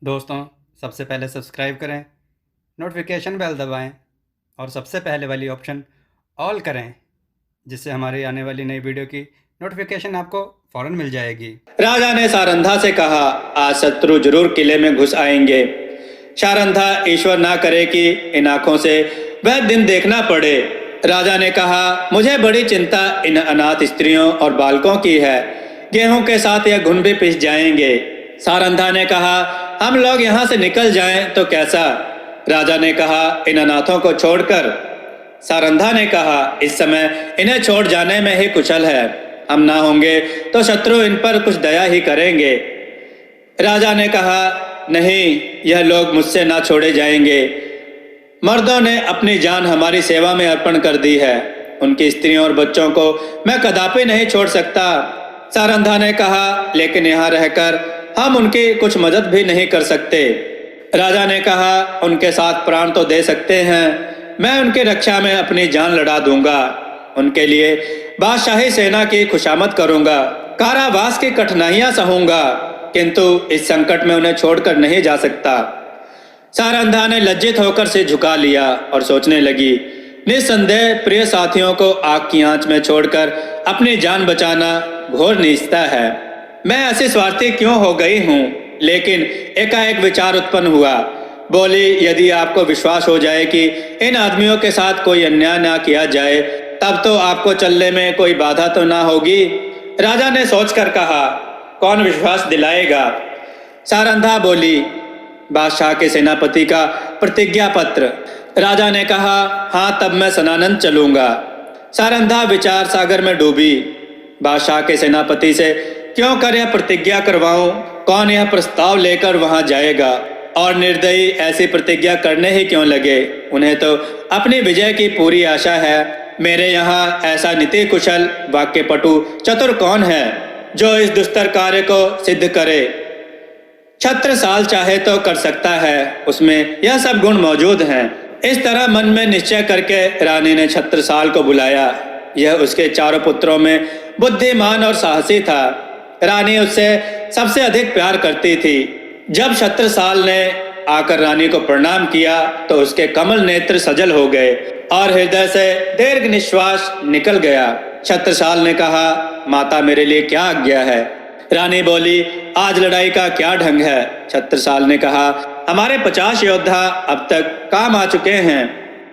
दोस्तों, सबसे पहले सब्सक्राइब करें, नोटिफिकेशन बेल दबाएं और सबसे पहले वाली ऑप्शन ऑल करें, जिससे हमारी आने वाली नई वीडियो की नोटिफिकेशन आपको फ़ौरन मिल जाएगी। राजा ने सारंधा से कहा, आज शत्रु जरूर किले में घुस आएंगे। सारंधा, ईश्वर ना करे कि इन आंखों से वह दिन देखना पड़े। राजा ने कहा, मुझे बड़ी चिंता इन अनाथ स्त्रियों और बालकों की है। गेहूं के साथ यह घुन भी पिस जाएंगे। सारंधा ने कहा, हम लोग यहाँ से निकल जाएं तो कैसा? राजा ने कहा, इन अनाथों को छोड़कर। सारंधा ने कहा, इस समय इन्हें छोड़ जाने में ही कुशल है। हम ना होंगे तो शत्रु इन पर कुछ दया ही करेंगे। राजा ने कहा, नहीं, यह लोग मुझसे ना छोड़े जाएंगे। मर्दों ने अपनी जान हमारी सेवा में अर्पण कर दी है। उनकी स्त्रियों और बच्चों को मैं कदापि नहीं छोड़ सकता। सारंधा ने कहा, लेकिन यहाँ रहकर हम उनकी कुछ मदद भी नहीं कर सकते। राजा ने कहा, उनके साथ प्राण तो दे सकते हैं। मैं उनकी रक्षा में अपनी जान लड़ा दूंगा। उनके लिए बादशाही सेना की खुशामद करूंगा। कारावास की कठिनाइयां सहूंगा, किंतु इस संकट में उन्हें छोड़कर नहीं जा सकता। सारंधा ने लज्जित होकर से झुका लिया और सोचने लगी, निस्संदेह प्रिय साथियों को आग की आंच में छोड़कर अपनी जान बचाना घोर नीचता है। मैं ऐसी स्वार्थी क्यों हो गई हूँ? लेकिन एकाएक विचार उत्पन्न हुआ। बोली, यदि आपको विश्वास हो जाए कि इन आदमियों के साथ कोई अन्याय ना किया जाए, तब तो आपको चलने में कोई बाधा तो ना होगी। राजा ने सोचकर कहा, कौन विश्वास दिलाएगा? सारंधा बोली, बादशाह के सेनापति का प्रतिज्ञा पत्र। राजा ने कहा, हाँ, तब मैं सनानंद चलूंगा। सारंधा विचार सागर में डूबी। बादशाह के सेनापति से क्यों कर यह प्रतिज्ञा करवाऊं? कौन यह प्रस्ताव लेकर वहां जाएगा? और निर्दयी ऐसी प्रतिज्ञा करने ही क्यों लगे? उन्हें तो अपनी विजय की पूरी आशा है। मेरे यहाँ ऐसा नीति कुशल, वाक्यपटु, चतुर कौन है जो इस दुस्तर कार्य को सिद्ध करे? छत्रसाल चाहे तो कर सकता है, उसमें यह सब गुण मौजूद हैं। इस तरह मन में निश्चय करके रानी ने छत्रसाल को बुलाया। यह उसके चारों पुत्रों में बुद्धिमान और साहसी था। रानी उससे सबसे अधिक प्यार करती थी। जब छत्रसाल ने आकर रानी को प्रणाम किया तो उसके कमल नेत्र सजल हो गए और हृदय से दीर्घ निश्वास निकल गया। छत्रसाल ने कहा, माता, मेरे लिए क्या आज्ञा है? रानी बोली, आज लड़ाई का क्या ढंग है? छत्रसाल ने कहा, हमारे 50 योद्धा अब तक काम आ चुके हैं।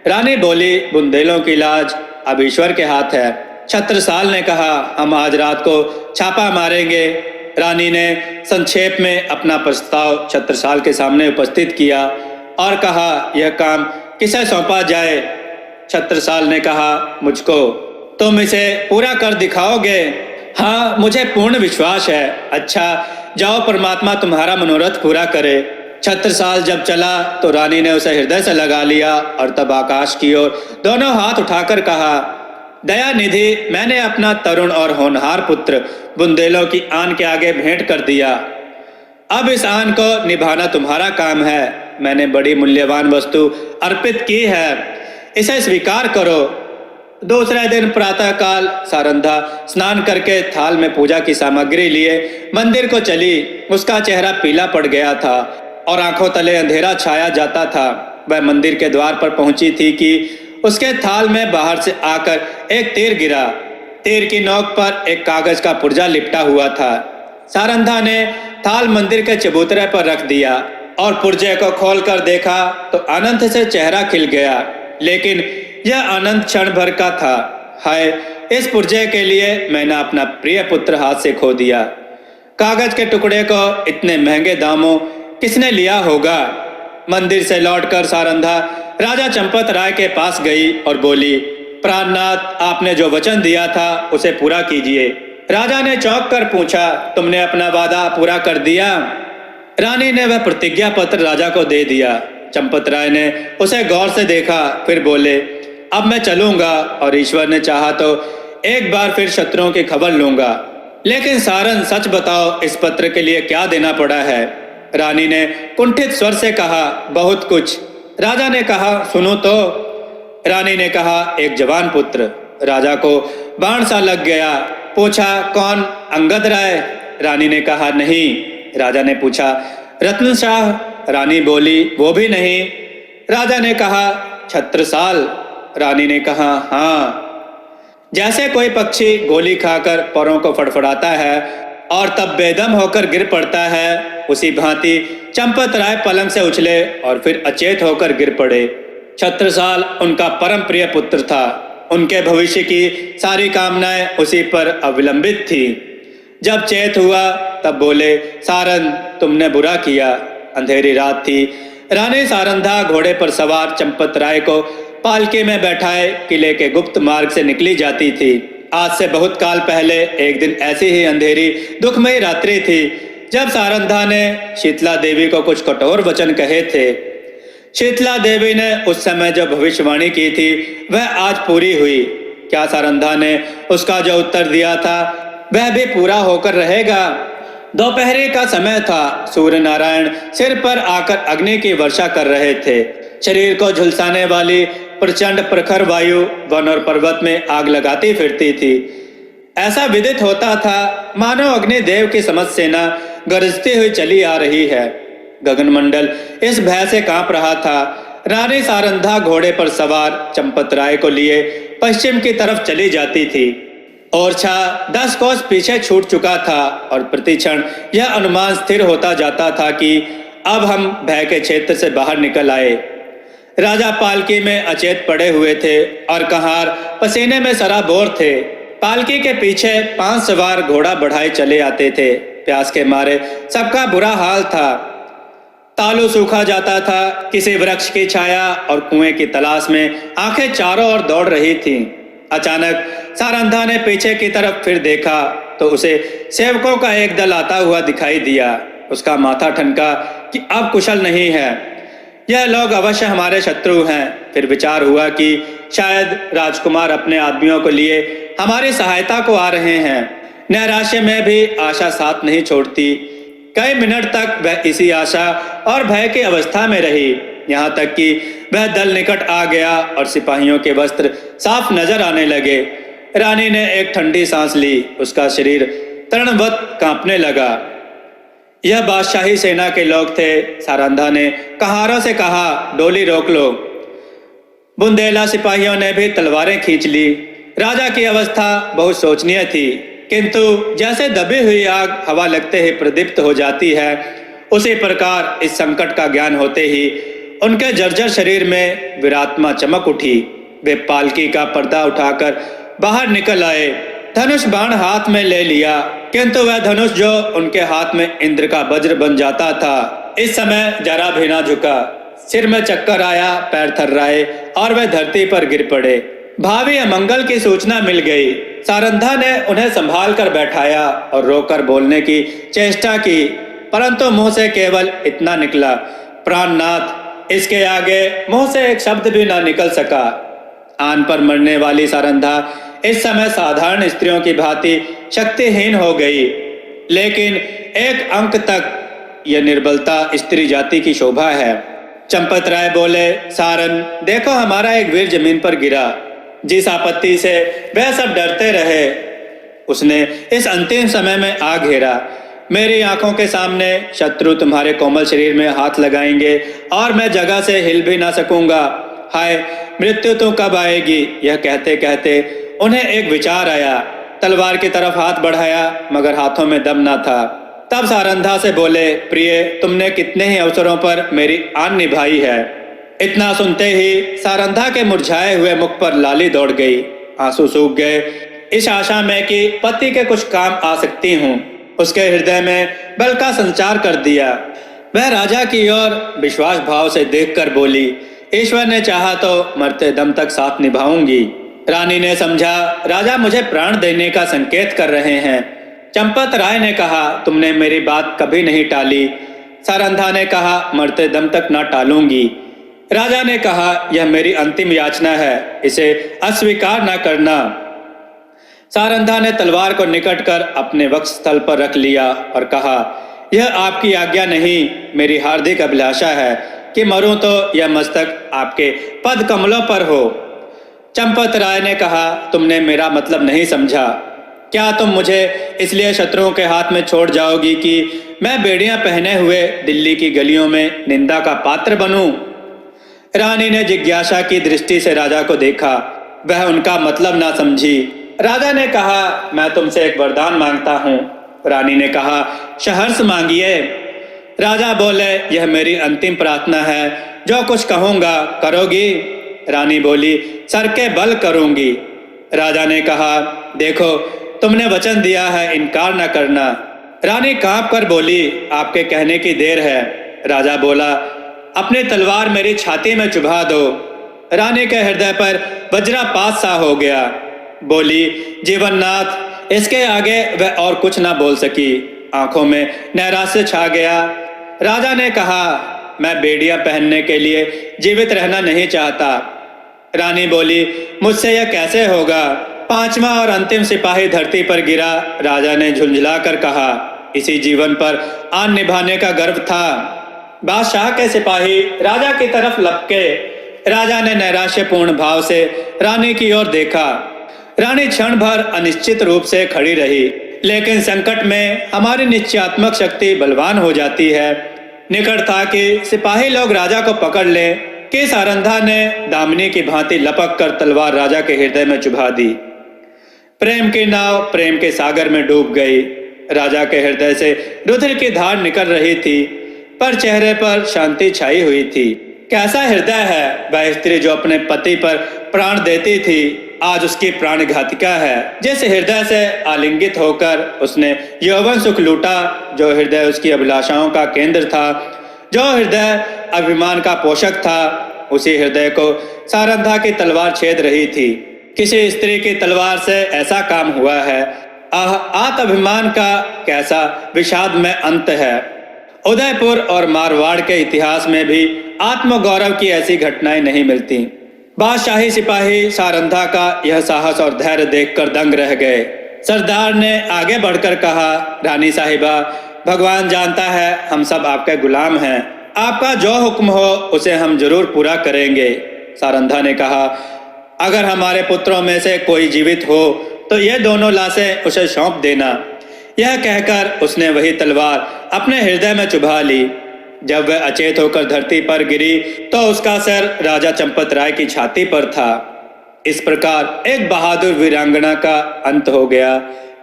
रानी बोली, बुंदेलों की लाज अब ईश्वर के हाथ है। छत्रसाल ने कहा, हम आज रात को छापा मारेंगे। रानी ने संक्षेप में अपना प्रस्ताव छत्रसाल के सामने उपस्थित किया और कहा, यह काम किसे सौंपा जाए? छत्रसाल ने कहा, मुझको। तुम इसे पूरा कर दिखाओगे? हाँ, मुझे पूर्ण विश्वास है। अच्छा, जाओ, परमात्मा तुम्हारा मनोरथ पूरा करे। छत्रसाल जब चला तो रानी ने उसे हृदय से लगा लिया और तब आकाश की ओर दोनों हाथ उठाकर कहा, दया निधि, मैंने अपना तरुण और होनहार पुत्र बुंदेलों की आन के आगे भेंट कर दिया। अब इस आन को निभाना तुम्हारा काम है। मैंने बड़ी मूल्यवान वस्तु अर्पित की है, इसे स्वीकार करो। दूसरे दिन प्रातःकाल सारंधा स्नान करके थाल में पूजा की सामग्री लिए मंदिर को चली। उसका चेहरा पीला पड़ गया था और आंखों तले अंधेरा छाया जाता था। वह मंदिर के द्वार पर पहुंची थी कि उसके थाल में बाहर से आकर एक तीर गिरा। तीर की नोक पर एक कागज का पुर्जा लिपटा हुआ था। सारंधा ने थाल मंदिर के चबूतरे पर रख दिया और पुर्जे को खोलकर देखा तो आनंद से चेहरा खिल गया। लेकिन यह आनंद क्षण भर का था। हाय, इस पुर्जे के लिए मैंने अपना प्रिय पुत्र हाथ से खो दिया। कागज के टुकड़े को इतने महंगे दामों किसने लिया होगा? मंदिर से लौटकर सारंधा राजा चंपत राय के पास गई और बोली, प्राणनाथ, आपने जो वचन दिया था उसे पूरा कीजिए। राजा ने चौंक कर पूछा, तुमने अपना वादा पूरा कर दिया? रानी ने वह प्रतिज्ञा पत्र राजा को दे दिया। चंपत राय ने उसे गौर से देखा, फिर बोले, अब मैं चलूंगा और ईश्वर ने चाहा तो एक बार फिर शत्रुओं की खबर लूंगा। लेकिन सारन, सच बताओ, इस पत्र के लिए क्या देना पड़ा है? रानी ने कुंठित स्वर से कहा, बहुत कुछ। राजा ने कहा, सुनो तो। रानी ने कहा, एक जवान पुत्र। राजा को बाण सा लग गया। पूछा, कौन? अंगद राय? रानी ने कहा, नहीं। राजा ने पूछा, रत्न शाह, रानी बोली, वो भी नहीं। राजा ने कहा, छत्रसाल। रानी ने कहा, हाँ। जैसे कोई पक्षी गोली खाकर परों को फड़फड़ाता है और तब बेदम होकर गिर पड़ता है, उसी भांति चंपत राय पलंग से उछले और फिर अचेत होकर गिर पड़े। छत्रसाल उनका परम प्रिय पुत्र था। उनके भविष्य की सारी कामनाएं उसी पर अविलंबित थी। जब चेत हुआ तब बोले, सारन, तुमने बुरा किया। अंधेरी रात थी। रानी सारंधा घोड़े पर सवार चंपत राय को पालकी में बैठाए किले के गुप्त मार्ग से निकली जाती थी। आज से बहुत काल पहले एक दिन ऐसी ही अंधेरी दुखमयी रात्रि थी जब सारंधा ने शीतला देवी को कुछ कठोर वचन कहे थे। शीतला देवी ने उस समय जो भविष्यवाणी की थी वह आज पूरी हुई। क्या सारंधा ने उसका जो उत्तर दिया था वह भी पूरा होकर रहेगा? दोपहरी का समय था। सूर्य नारायण सिर पर आकर अग्नि की वर्षा कर रहे थे। शरीर को झुलसाने वाली प्रचंड प्रखर वायु वन और पर्वत में आग लगाती फिरती थी। ऐसा विदित होता था मानो अग्निदेव की समस्त सेना गरजती हुई चली आ रही है। गगनमंडल इस भय से कांप रहा था। रानी सारंधा घोड़े पर सवार चंपत राय को लिए पश्चिम की तरफ चली जाती थी। ओरछा 10 कोस पीछे छूट चुका था और प्रतिक्षण यह अनुमान स्थिर होता जाता था कि अब हम भय के क्षेत्र से बाहर निकल आए। राजा पालकी में अचेत पड़े हुए थे और कहार पसीने में सराबोर थे। पालकी के पीछे 5 सवार घोड़ा बढ़ाए चले आते थे। प्यास के मारे सबका बुरा हाल था। तालू सूखा जाता था। किसी वृक्ष की छाया और कुएं की तलाश में आंखें चारों ओर दौड़ रही थीं। अचानक सारंधा ने पीछे की तरफ फिर देखा तो उसे सेवकों का एक दल आता हुआ दिखाई दिया। उसका माथा ठनका कि अब कुशल नहीं है, यह लोग अवश्य हमारे शत्रु हैं। फिर विचार हुआ कि शायद राजकुमार अपने आदमियों को लिए हमारी सहायता को आ रहे हैं। नैराश्य में भी आशा साथ नहीं छोड़ती। कई मिनट तक वह इसी आशा और भय की अवस्था में रही, यहाँ तक कि वह दल निकट आ गया और सिपाहियों के वस्त्र साफ नजर आने लगे। रानी ने एक ठंडी सांस ली। उसका शरीर तरणवत कांपने लगा। यह बादशाही सेना के लोग थे। सारंधा ने कहारों से कहा, डोली रोक लो। बुंदेला सिपाहियों ने भी तलवारें खींच ली। राजा की अवस्था बहुत शोचनीय थी, किंतु जैसे दबी हुई आग हवा लगते ही प्रदीप्त हो जाती है, उसी प्रकार इस संकट का ज्ञान होते ही उनके जर्जर शरीर में विरात्मा चमक उठी। वे पालकी का पर्दा उठाकर बाहर निकल आए। धनुष बाण हाथ में ले लिया, किंतु वह धनुष जो उनके हाथ में इंद्र का वज्र बन जाता था, इस समय जरा भी ना झुका। सिर में चक्कर आया, पैर थर्राए और वे धरती पर गिर पड़े। भावी अमंगल की सूचना मिल गई। सारंधा ने उन्हें संभाल कर बैठाया और रोकर बोलने की चेष्टा की, परंतु मुंह से केवल इतना निकला, प्राणनाथ। इसके आगे मुंह से एक शब्द भी ना निकल सका। आन पर मरने वाली सारंधा इस समय साधारण स्त्रियों की भांति शक्तिहीन हो गई, लेकिन एक अंक तक यह निर्बलता स्त्री जाति की शोभा है। चंपत राय बोले, सारन, देखो हमारा एक वीर जमीन पर गिरा। जिस आपत्ति से वह सब डरते रहे, उसने इस अंतिम समय में आ घेरा। मेरी आंखों के सामने शत्रु तुम्हारे कोमल शरीर में हाथ लगाएंगे और मैं जगह से हिल भी ना सकूंगा। हाय, मृत्यु तो कब आएगी? यह कहते कहते उन्हें एक विचार आया। तलवार की तरफ हाथ बढ़ाया, मगर हाथों में दम न था। तब सारंधा से बोले, प्रिय, तुमने कितने ही अवसरों पर मेरी आन निभाई है। इतना सुनते ही सारंधा के मुरझाए हुए मुख पर लाली दौड़ गई। आंसू सूख गए, इस आशा में कि पति के कुछ काम आ सकती हूँ। उसके हृदय में बल का संचार कर दिया। वह राजा की ओर विश्वास भाव से देखकर बोली, ईश्वर ने चाहा तो मरते दम तक साथ निभाऊंगी। रानी ने समझा राजा मुझे प्राण देने का संकेत कर रहे हैं। चंपत राय ने कहा, तुमने मेरी बात कभी नहीं टाली। सारंधा ने कहा, मरते दम तक ना टालूंगी। राजा ने कहा, यह मेरी अंतिम याचना है, इसे अस्वीकार न करना। सारंधा ने तलवार को निकट कर अपने वक्ष स्थल पर रख लिया और कहा, यह आपकी आज्ञा नहीं, मेरी हार्दिक अभिलाषा है कि मरूं तो यह मस्तक आपके पद कमलों पर हो। चंपत राय ने कहा, तुमने मेरा मतलब नहीं समझा। क्या तुम मुझे इसलिए शत्रुओं के हाथ में छोड़ जाओगी कि मैं बेड़ियां पहने हुए दिल्ली की गलियों में निंदा का पात्र बनूं? रानी ने जिज्ञासा की दृष्टि से राजा को देखा। वह उनका मतलब ना समझी। राजा ने कहा, मैं तुमसे एक वरदान मांगता हूँ। रानी ने कहा, सहर्ष मांगिए। राजा बोले, यह मेरी अंतिम प्रार्थना है, जो कुछ कहूंगा करोगी? रानी बोली, सर के बल करूंगी। राजा ने कहा, देखो तुमने वचन दिया है, इनकार न करना। रानी कांप कर बोली, आपके कहने की देर है। राजा बोला, अपनी तलवार मेरी छाती में चुभा दो। रानी के हृदय पर वज्रपात सा हो गया। बोली, जीवननाथ, इसके आगे वह और कुछ ना बोल सकी। आंखों में नैराश्य छा गया। राजा ने कहा, मैं बेड़ियां पहनने के लिए जीवित रहना नहीं चाहता। रानी बोली, मुझसे यह कैसे होगा? पांचवा और अंतिम सिपाही धरती पर गिरा। राजा ने झुंझला कर कहा, इसी जीवन पर आन निभाने का गर्व था। बादशाह के सिपाही राजा की तरफ लपके। राजा ने नैराश्यपूर्ण भाव से रानी की ओर देखा। रानी क्षण भर अनिश्चित रूप से खड़ी रही, लेकिन संकट में हमारी निश्चयात्मक शक्ति बलवान हो जाती है। निकट था कि सिपाही लोग राजा को पकड़ लें कि सारंधा ने दामिनी की भांति लपक कर तलवार राजा के हृदय में चुभा दी। प्रेम की नाव प्रेम के सागर में डूब गई। राजा के हृदय से रुधिर की धार निकल रही थी, पर चेहरे पर शांति छाई हुई थी। कैसा हृदय है वह स्त्री जो अपने पति पर प्राण देती थी, आज उसकी प्राणघातिका है। जिस हृदय से आलिंगित होकर उसने यौवन सुख लूटा, जो हृदय उसकी अभिलाषाओं का केंद्र था, जो हृदय अभिमान का पोषक था, उसी हृदय को सारंधा की तलवार छेद रही थी। किसी स्त्री की तलवार से ऐसा काम हुआ है। आत्माभिमान का कैसा विषाद में अंत है। उदयपुर और मारवाड़ के इतिहास में भी आत्मगौरव की ऐसी घटनाएं नहीं मिलती। बादशाही सिपाही सारंधा का यह साहस और धैर्य देखकर दंग रह गए। सरदार ने आगे बढ़कर कहा, रानी साहिबा, भगवान जानता है हम सब आपके गुलाम हैं। आपका जो हुक्म हो उसे हम जरूर पूरा करेंगे। सारंधा ने कहा, अगर हमारे पुत्रों में से कोई जीवित हो तो ये दोनों लाशें उसे सौंप देना। यह कहकर उसने वही तलवार अपने हृदय में चुभा ली। जब वह अचेत होकर धरती पर गिरी तो उसका सिर राजा चंपत राय की छाती पर था। इस प्रकार एक बहादुर वीरांगना का अंत हो गया।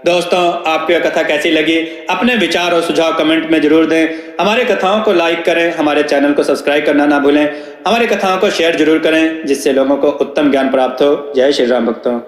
दोस्तों, आपको यह कथा कैसी लगी? अपने विचार और सुझाव कमेंट में जरूर दें। हमारी कथाओं को लाइक करें, हमारे चैनल को सब्सक्राइब करना ना भूलें। हमारी कथाओं को शेयर जरूर करें, जिससे लोगों को उत्तम ज्ञान प्राप्त हो। जय श्री राम भक्तों।